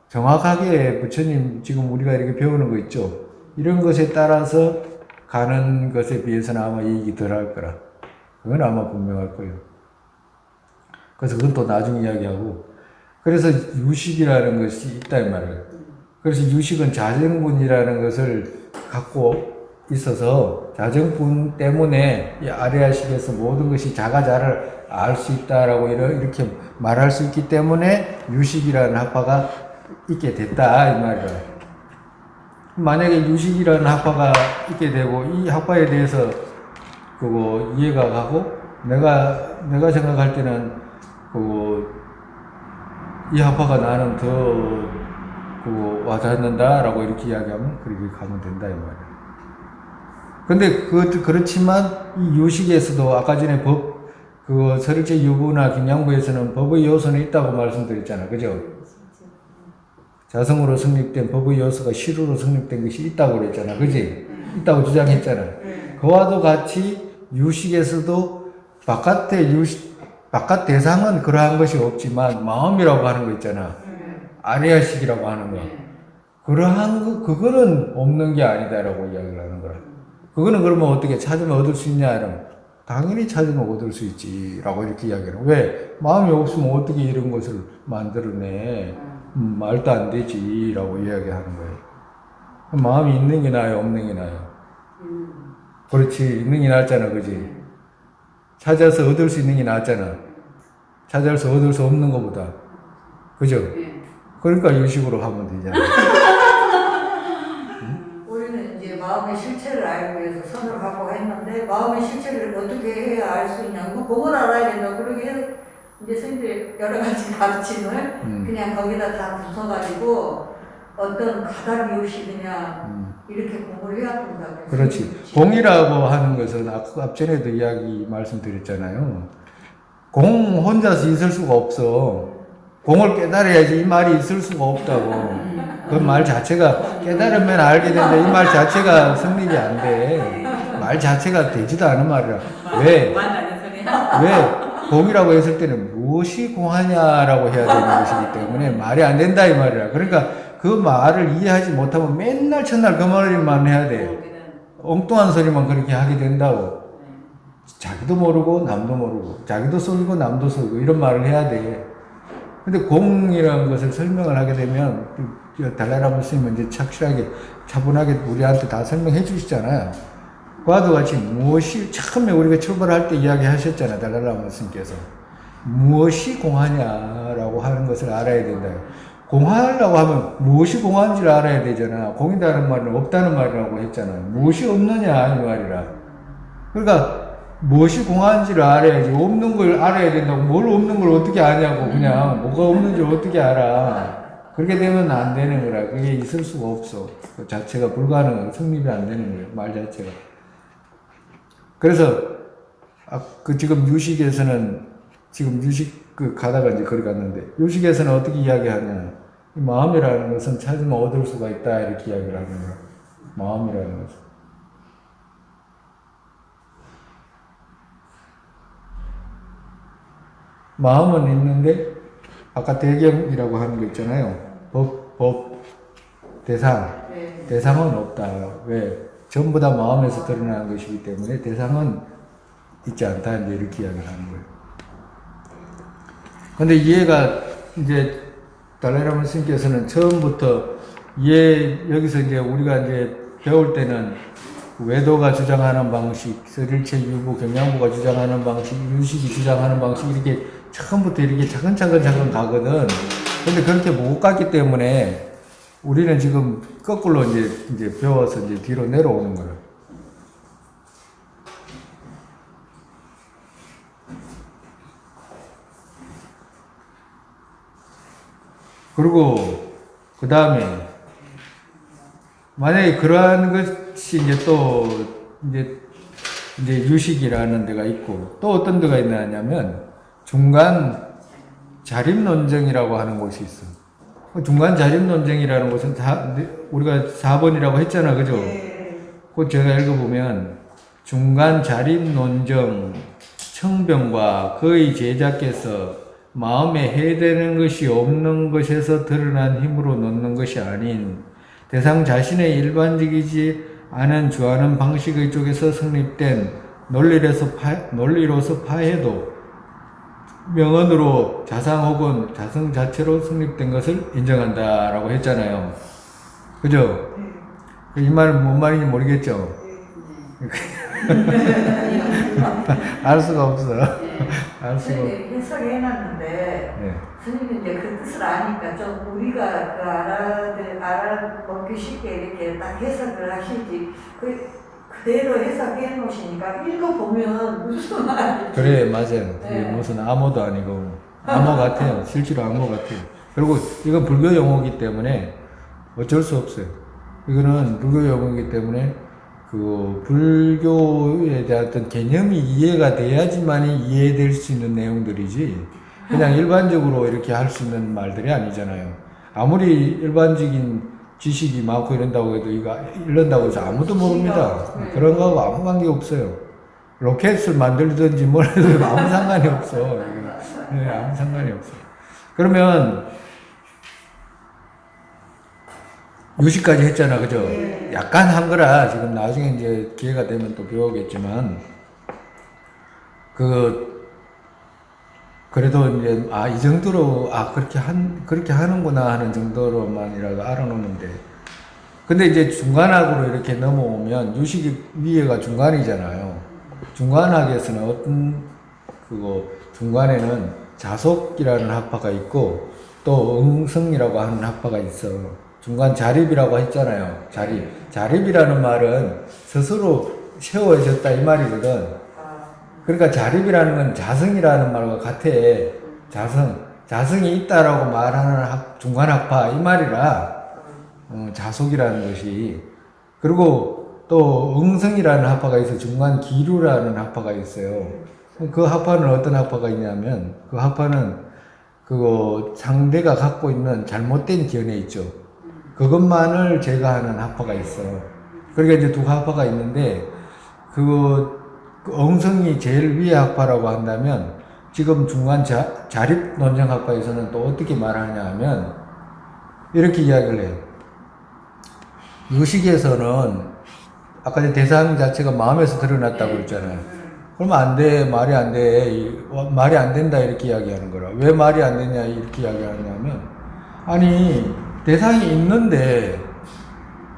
정확하게 부처님 지금 우리가 이렇게 배우는 거 있죠. 이런 것에 따라서 가는 것에 비해서는 아마 이익이 덜 할 거라. 그건 아마 분명할 거예요. 그래서 그건 또 나중에 이야기하고. 그래서 유식이라는 것이 있다 이 말이에요. 그래서 유식은 자정분이라는 것을 갖고 있어서 자정분 때문에 이 아리아식에서 모든 것이 자가자를 알 수 있다라고 이렇게 말할 수 있기 때문에 유식이라는 학파가 있게 됐다 이 말이에요. 만약에 유식이라는 학파가 있게 되고 이 학파에 대해서 그거 이해가 가고 내가 생각할 때는 이 학파가 나는 더 그거 와닿는다라고 이렇게 이야기하면 그렇게 가면 된다 이 말이에요. 근데 그렇지만 이 유식에서도 아까 전에 그거 설일체 유부나 경양부에서는 법의 요소는 있다고 말씀드렸잖아, 그죠? 자성으로 성립된 법의 요소가 실으로 성립된 것이 있다고 그랬잖아, 그지? 있다고 주장했잖아. 그와도 같이 유식에서도 바깥 대상은 그러한 것이 없지만 마음이라고 하는 거 있잖아. 아리아식이라고 하는 거. 그거는 없는 게 아니다라고 이야기를 하는 거야. 그거는 그러면 어떻게 찾으면 얻을 수 있냐, 이러면. 당연히 찾으면 얻을 수 있지, 라고 이렇게 이야기하는 거야. 왜? 마음이 없으면 어떻게 이런 것을 만들어내? 말도 안 되지, 라고 이야기하는 거예요. 마음이 있는 게 나아요, 없는 게 나아요? 그렇지, 있는 게 낫잖아, 그지? 찾아서 얻을 수 있는 게 낫잖아. 찾아서 얻을 수 없는 것보다. 그죠? 그러니까 유식으로 하면 되잖아. 우리는 이제 마음의 실체를 알기 위해서 선을 갖고 했는데 마음의 실체를 어떻게 해야 알 수 있냐. 뭐 그걸 알아야 된다. 그러게 해서 이제 선생님들 여러 가지 가르침을 그냥 거기다 다 붙여가지고 어떤 가닥이 없이 그냥 이렇게 공부를 해왔던 것 같아요. 그렇지. 공이라고 하는 것은 앞전에도 이야기 말씀드렸잖아요. 공 혼자서 있을 수가 없어. 공을 깨달아야지 이 말이 있을 수가 없다고. 그 말 자체가 깨달으면 알게 된다. 이 말 자체가 성립이 안 돼. 말 자체가 되지도 않은 말이라. 왜? 만나는 소리야. 왜? 공이라고 했을 때는 무엇이 공하냐라고 해야 되는 것이기 때문에 말이 안 된다 이 말이라. 그러니까 그 말을 이해하지 못하면 맨날 첫날 그 말만 해야 돼. 엉뚱한 소리만 그렇게 하게 된다고. 자기도 모르고 남도 모르고 자기도 속이고 남도 속이고 이런 말을 해야 돼. 근데 공이라는 것을 설명을 하게 되면 달라라마 스님은 이제 착실하게 차분하게 우리한테 다 설명해 주시잖아요. 그와도 같이 무엇이 처음에 우리가 출발할 때 이야기하셨잖아요. 달라라마 스님께서 무엇이 공하냐라고 하는 것을 알아야 된다. 공하려고 하면 무엇이 공한지를 알아야 되잖아. 공이다는 말은 없다는 말이라고 했잖아요. 무엇이 없느냐 이 말이라. 그러니까 무엇이 공한지를 알아야지. 없는 걸 알아야 된다고. 뭘 없는 걸 어떻게 아냐고. 그냥 뭐가 없는지 어떻게 알아. 그렇게 되면 안 되는 거라. 그게 있을 수가 없어. 그 자체가 불가능한, 성립이 안 되는 거예요. 말 자체가. 그래서 그 지금 유식에서는 지금 유식 가다가 이제 거기 갔는데 유식에서는 어떻게 이야기하냐. 이 마음이라는 것은 찾으면 얻을 수가 있다 이렇게 이야기를 하는 거야. 마음이라는 것은. 마음은 있는데 아까 대경이라고 하는 거 있잖아요. 법, 대상. 네. 대상은 없다. 왜? 전부 다 마음에서 드러나는 것이기 때문에 대상은 있지 않다. 이제 이렇게 이야기를 하는 거예요. 근데 이해가 이제 달라이라마 스님께서는 처음부터 여기서 이제 우리가 이제 배울 때는 외도가 주장하는 방식, 서릴체 유부, 경양부가 주장하는 방식, 유식이 주장하는 방식 이렇게 처음부터 이렇게 차근차근 가거든. 근데 그렇게 못 갔기 때문에 우리는 지금 거꾸로 이제 배워서 이제 뒤로 내려오는 거예요. 그리고 그 다음에 만약에 그러한 것이 이제 또 이제 유식이라는 데가 있고 또 어떤 데가 있냐면 중간 자립 논쟁이라고 하는 곳이 있어. 중간 자립 논쟁이라는 것은 우리가 4번이라고 했잖아, 그죠? 그 제가 읽어보면 중간 자립 논쟁 청병과 그의 제자께서 마음에 해되는 것이 없는 것에서 드러난 힘으로 놓는 것이 아닌 대상 자신의 일반적이지 않은 주하는 방식의 쪽에서 성립된 논리로서 파해도 명언으로 자상 혹은 자성 자체로 성립된 것을 인정한다라고 했잖아요. 그죠? 이 말은 뭔 말인지 모르겠죠? 알 수가 없어. 알 수가 없어. 해석해놨는데 네. 스님이 이제 그 뜻을 아니까 좀 우리가 알아먹기 쉽게 이렇게 딱 해석을 하시지 그대로 해석해 놓으시니까 읽어보면 무슨 말인지 그래, 맞아요. 네. 이게 무슨 암호도 아니고 암호 같아요. 실제로 암호 같아요. 그리고 이건 불교 용어이기 때문에 어쩔 수 없어요. 이거는 불교 용어이기 때문에 그 불교에 대한 어떤 개념이 이해가 돼야지만이 이해될 수 있는 내용들이지 그냥 일반적으로 이렇게 할 수 있는 말들이 아니잖아요. 아무리 일반적인 지식이 많고 이런다고 해도 이런다고 해서 아무도 모릅니다. 그런 거하고 아무 관계 없어요. 로켓을 만들든지 뭘 해도 아무 상관이 없어. 네, 아무 상관이 없어. 그러면 유식까지 했잖아, 그죠? 약간 한 거라 지금 나중에 이제 기회가 되면 또 배우겠지만 그래도 이제 이 정도로 그렇게 하는구나 하는 정도로만이라도 알아놓는데 근데 이제 중간학으로 이렇게 넘어오면 유식이 위에가 중간이잖아요. 중간학에서는 어떤 중간에는 자속이라는 학파가 있고 또 응성이라고 하는 학파가 있어. 중간 자립이라고 했잖아요. 자립이라는 말은 스스로 세워졌다 이 말이거든. 그러니까 자립이라는 건 자성이라는 말과 같아. 자성이 있다라고 말하는 중간학파 이 말이라 자속이라는 것이. 그리고 또 응성이라는 학파가 있어. 중간기류라는 학파가 있어요. 그 학파는 어떤 학파가 있냐면 그 학파는 그거 상대가 갖고 있는 잘못된 견해 있죠. 그것만을 제거하는 학파가 있어. 그러니까 이제 두 학파가 있는데 그 응성이 제일 위의 학파라고 한다면 지금 중간 자립 논쟁학파에서는 또 어떻게 말하냐 하면 이렇게 이야기를 해요. 의식에서는 아까 대상 자체가 마음에서 드러났다고 그랬잖아요. 그러면 안 돼, 말이 안 돼, 말이 안 된다 이렇게 이야기하는 거라. 왜 말이 안 되냐 이렇게 이야기하냐면 아니 대상이 있는데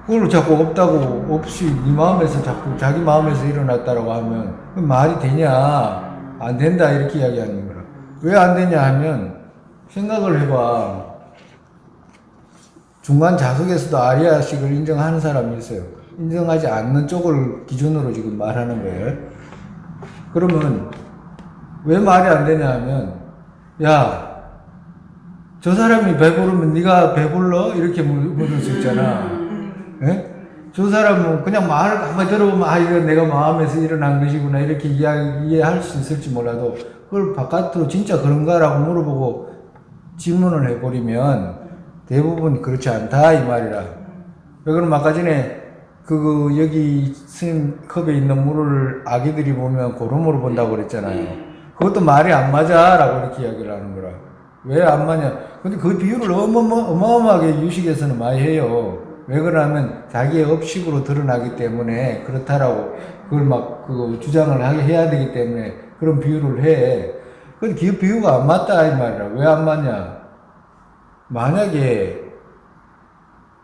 그걸 자꾸 없다고 없이 네 마음에서 자꾸 자기 마음에서 일어났다라고 하면 그 말이 되냐 안 된다 이렇게 이야기하는 거라. 왜 안 되냐 하면 생각을 해봐. 중간 자석에서도 아리아식을 인정하는 사람이 있어요. 인정하지 않는 쪽을 기준으로 지금 말하는 거예요. 그러면 왜 말이 안 되냐 하면 야 저 사람이 배부르면 네가 배불러? 이렇게 물을 수 있잖아. 예? 저 사람은 그냥 말을 한번 들어보면 아 이거 내가 마음에서 일어난 것이구나 이렇게 이해할 수 있을지 몰라도 그걸 바깥으로 진짜 그런가라고 물어보고 질문을 해버리면 대부분 그렇지 않다 이 말이라. 왜 그러면 아까 전에 여기 스님 컵에 있는 물을 아기들이 보면 고름으로 본다고 그랬잖아요. 그것도 말이 안 맞아 라고 이렇게 이야기를 하는 거라. 왜 안 맞냐? 근데 그 비유를 어마어마하게 유식에서는 많이 해요. 왜 그러냐면 자기의 업식으로 드러나기 때문에 그렇다라고 그걸 막 주장을 해야 되기 때문에 그런 비유를 해. 근데 그 비유가 안 맞다 이 말이라. 왜 안 맞냐? 만약에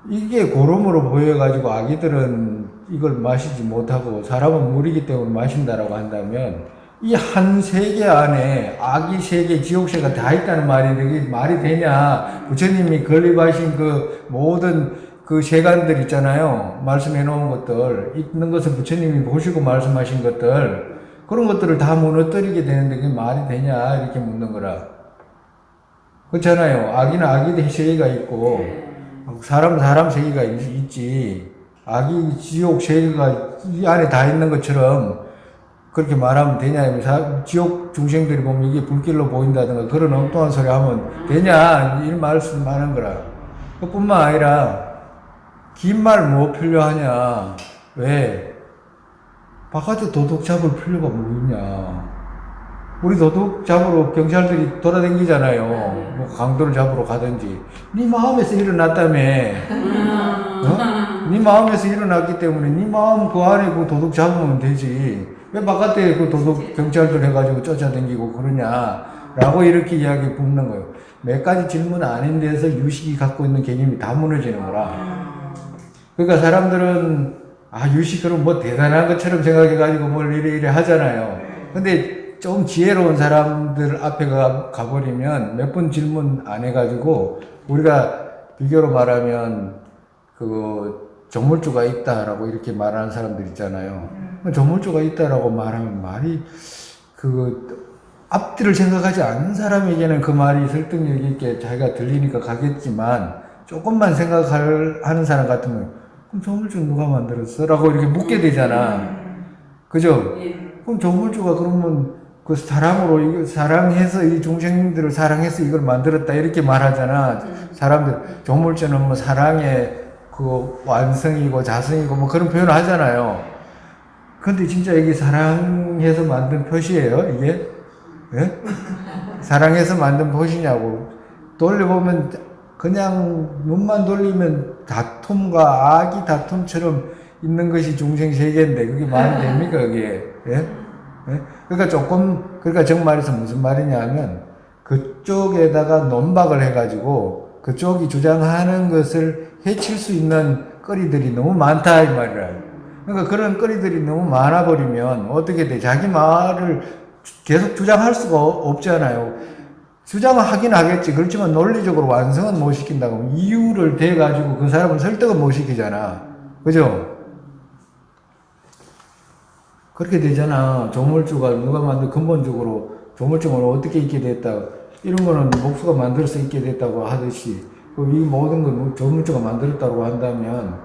이게 고름으로 보여가지고 아기들은 이걸 마시지 못하고 사람은 물이기 때문에 마신다라고 한다면 이 한 세계 안에 아기 세계, 지옥세가 다 있다는 말인데 이게 말이 되냐? 부처님이 건립하신 그 모든 그 세간들 있잖아요. 말씀해 놓은 것들, 있는 것을 부처님이 보시고 말씀하신 것들, 그런 것들을 다 무너뜨리게 되는데 그게 말이 되냐? 이렇게 묻는 거라. 그렇잖아요. 아기는 아기 세계가 있고, 사람 세계가 있지. 아기 지옥 세계가 이 안에 다 있는 것처럼 그렇게 말하면 되냐? 지옥 중생들이 보면 이게 불길로 보인다든가 그런 엉뚱한 소리 하면 되냐? 이 말씀하는 거라. 그뿐만 아니라 긴 말 뭐 필요하냐? 왜? 바깥에 도둑 잡을 필요가 뭐 있냐? 우리 도둑 잡으러 경찰들이 돌아다니잖아요. 뭐 강도를 잡으러 가든지. 네 마음에서 일어났다며. 네 마음에서 일어났기 때문에 네 마음 그 안에 그 도둑 잡으면 되지. 왜 바깥에 그 도둑 경찰들 해가지고 쫓아다니고 그러냐? 라고 이렇게 이야기 묻는 거예요. 몇 가지 질문 아닌 데서 유식이 갖고 있는 개념이 다 무너지는 거라. 그러니까 사람들은 유식은 뭐 대단한 것처럼 생각해가지고 뭘 이래 하잖아요. 근데 좀 지혜로운 사람들 앞에 가버리면 몇 번 질문 안 해가지고 우리가 비교로 말하면 조물주가 있다라고 이렇게 말하는 사람들 있잖아요. 조물주가 있다라고 말하면 말이 앞뒤를 생각하지 않는 사람에게는 그 말이 설득력 있게 자기가 들리니까 가겠지만 조금만 하는 사람 같으면 그럼 조물주 누가 만들었어? 라고 이렇게 묻게 되잖아. 그죠? 그럼 조물주가 그러면 그 사랑해서 이 중생들을 사랑해서 이걸 만들었다 이렇게 말하잖아. 사람들 조물주는 뭐 사랑의 완성이고 자성이고 뭐 그런 표현을 하잖아요. 근데 진짜 이게 사랑해서 만든 표시예요, 이게? 예? 사랑해서 만든 표시냐고. 돌려보면 그냥 눈만 돌리면 다툼과 악이 다툼처럼 있는 것이 중생 세계인데 그게 말이 됩니까, 그게? 예? 예? 그러니까 정말에서 무슨 말이냐 하면 그쪽에다가 논박을 해가지고 그쪽이 주장하는 것을 해칠 수 있는 거리들이 너무 많다 이 말이라. 그러니까 그런 거리들이 너무 많아버리면 어떻게 돼? 자기 말을 계속 주장할 수가 없잖아요. 주장을 하긴 하겠지. 그렇지만 논리적으로 완성은 못 시킨다고. 이유를 대가지고 그 사람을 설득은 못 시키잖아. 그죠? 그렇게 되잖아. 조물주가 누가 만든 근본적으로 조물주는 어떻게 있게 됐다. 이런 거는 목수가 만들어서 있게 됐다고 하듯이 이 모든 건 조물주가 만들었다고 한다면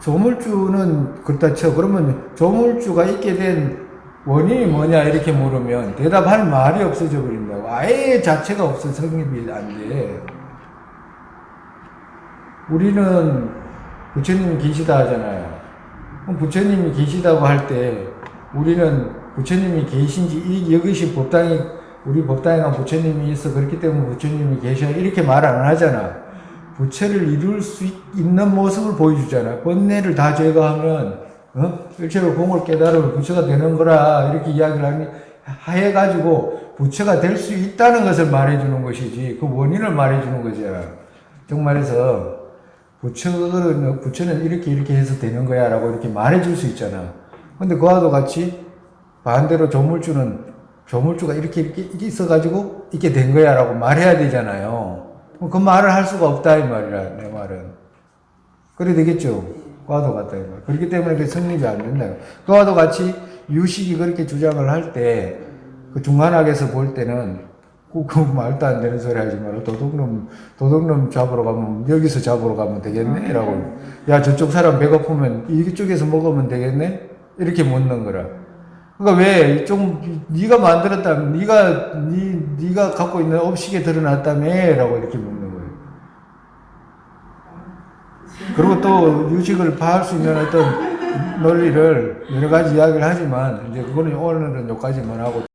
조물주는 그렇다 쳐. 그러면 조물주가 있게 된 원인이 뭐냐 이렇게 물으면 대답할 말이 없어져 버린다고. 아예 자체가 없어 성립이 안 돼. 우리는 부처님이 계시다 하잖아요. 그럼 부처님이 계시다고 할 때 우리는 부처님이 계신지 이것이 법당이 우리 법당에 간 부처님이 있어 그렇기 때문에 부처님이 계셔 이렇게 말 안 하잖아. 부처를 이룰 수 있는 모습을 보여주잖아. 번뇌를 다 제거하면 일체로 공을 깨달으면 부처가 되는 거라 이렇게 이야기를 해가지고 부처가 될 수 있다는 것을 말해주는 것이지 그 원인을 말해주는 거잖아. 정말해서 부처는 이렇게 해서 되는 거야 라고 이렇게 말해줄 수 있잖아. 근데 그와도 같이 반대로 조물주가 이렇게 있어가지고 이렇게 된 거야 라고 말해야 되잖아요. 그 말을 할 수가 없다 이 말이라 내 말은. 그래 되겠죠. 그와도 같다 이 말. 그렇기 때문에 그 성립이 안 된다. 그와도 같이 유식이 그렇게 주장을 할 때 그 중간학에서 볼 때는 그 말도 안 되는 소리 하지 말고 도둑놈 잡으러 가면 여기서 잡으러 가면 되겠네 라고. 야 저쪽 사람 배고프면 이쪽에서 먹으면 되겠네 이렇게 묻는 거라. 그러니까 왜 네가 만들었다면 네가 갖고 있는 업식에 드러났다며라고 이렇게 묻는 거예요. 그리고 또 유식을 파할 수 있는 어떤 논리를 여러 가지 이야기를 하지만 이제 그거는 오늘은 여기까지만 하고